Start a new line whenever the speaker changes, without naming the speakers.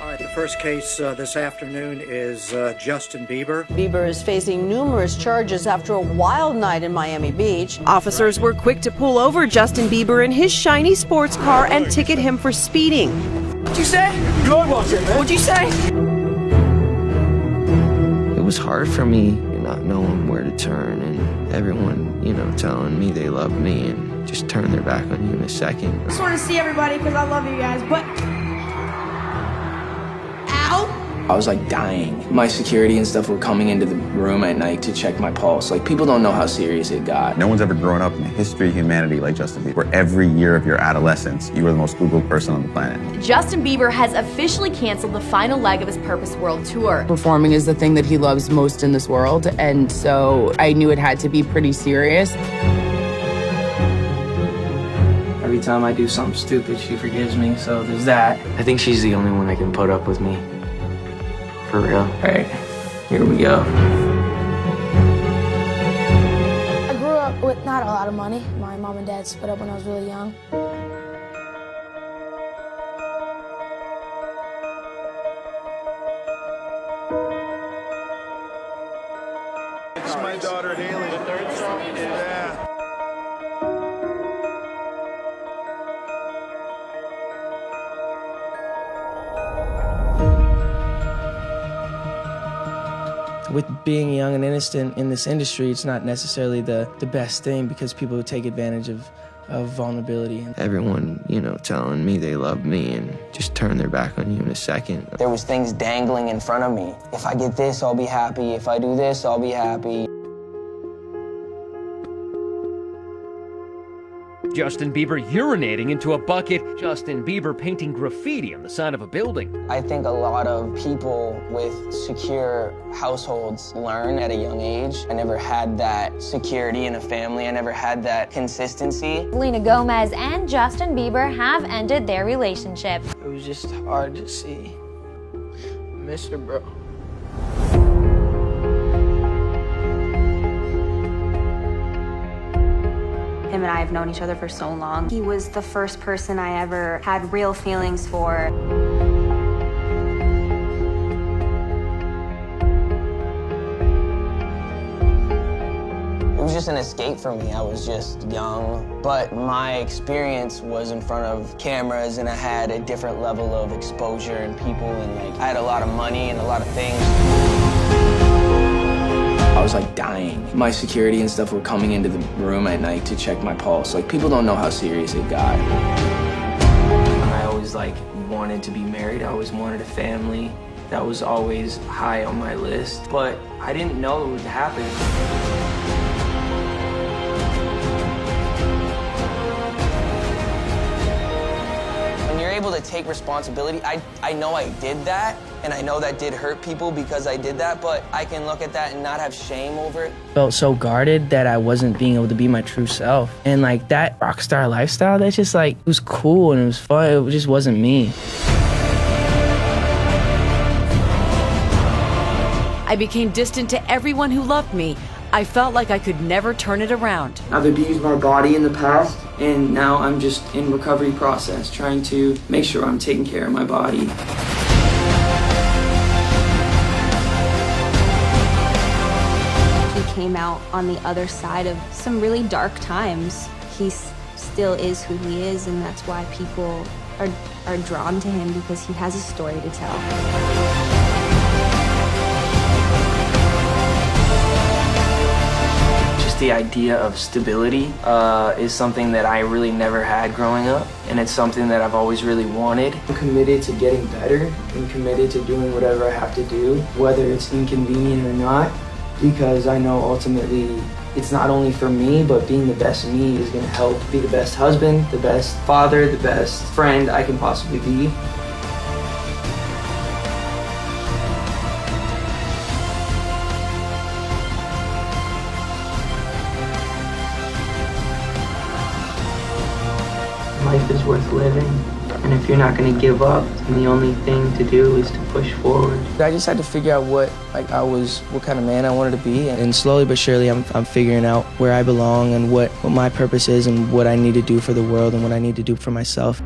All right, the first case this afternoon is Justin Bieber.
Bieber is facing numerous charges after a wild night in Miami Beach.
Officers were quick to pull over Justin Bieber in his shiny sports car and ticket him for speeding.
What'd you say? Good watch it, man. What'd you say?
It was hard for me not knowing where to turn and everyone, telling me they love me and just turn their back on you in a second.
I just want to see everybody because I love you guys, but... Ow!
I was like dying. My security and stuff were coming into the room at night to check my pulse. Like, people don't know how serious it got.
No one's ever grown up in the history of humanity like Justin Bieber. Where every year of your adolescence, you were the most Googled person on the planet.
Justin Bieber has officially canceled the final leg of his Purpose World Tour.
Performing is the thing that he loves most in this world, and so I knew it had to be pretty serious.
Every time I do something stupid, she forgives me, so there's that. I think she's the only one that can put up with me. For real. All right, here we go.
I grew up with not a lot of money. My mom and dad split up when I was really young.
This is my daughter, Haley. The third song? Yeah.
With being young and innocent in this industry, it's not necessarily the best thing because people take advantage of vulnerability.
Everyone, telling me they love me and just turn their back on you in a second.
There was things dangling in front of me. If I get this, I'll be happy. If I do this, I'll be happy.
Justin Bieber urinating into a bucket. Justin Bieber painting graffiti on the side of a building.
I think a lot of people with secure households learn at a young age. I never had that security in a family. I never had that consistency.
Selena Gomez and Justin Bieber have ended their relationship.
It was just hard to see. I miss her, bro.
Him and I have known each other for so long. He was the first person I ever had real feelings for.
It was just an escape for me. I was just young, but my experience was in front of cameras and I had a different level of exposure and people and I had a lot of money and a lot of things. I was like dying. My security and stuff were coming into the room at night to check my pulse. Like, people don't know how serious it got. I always wanted to be married. I always wanted a family. That was always high on my list, but I didn't know it would happen. When you're able to take responsibility, I know I did that, and I know that did hurt people because I did that, but I can look at that and not have shame over it.
Felt so guarded that I wasn't being able to be my true self. And that rock star lifestyle, that's just it was cool and it was fun. It just wasn't me.
I became distant to everyone who loved me. I felt like I could never turn it around.
I've abused my body in the past, and now I'm just in recovery process, trying to make sure I'm taking care of my body.
He came out on the other side of some really dark times. He still is who he is, and that's why people are drawn to him, because he has a story to tell.
The idea of stability is something that I really never had growing up, and it's something that I've always really wanted. I'm committed to getting better and committed to doing whatever I have to do, whether it's inconvenient or not, because I know ultimately it's not only for me, but being the best me is going to help be the best husband, the best father, the best friend I can possibly be. Life is worth living, and if you're not going to give up, then the only thing to do is to push forward. I just had to figure out what kind of man I wanted to be, and slowly but surely I'm figuring out where I belong and what my purpose is and what I need to do for the world and what I need to do for myself.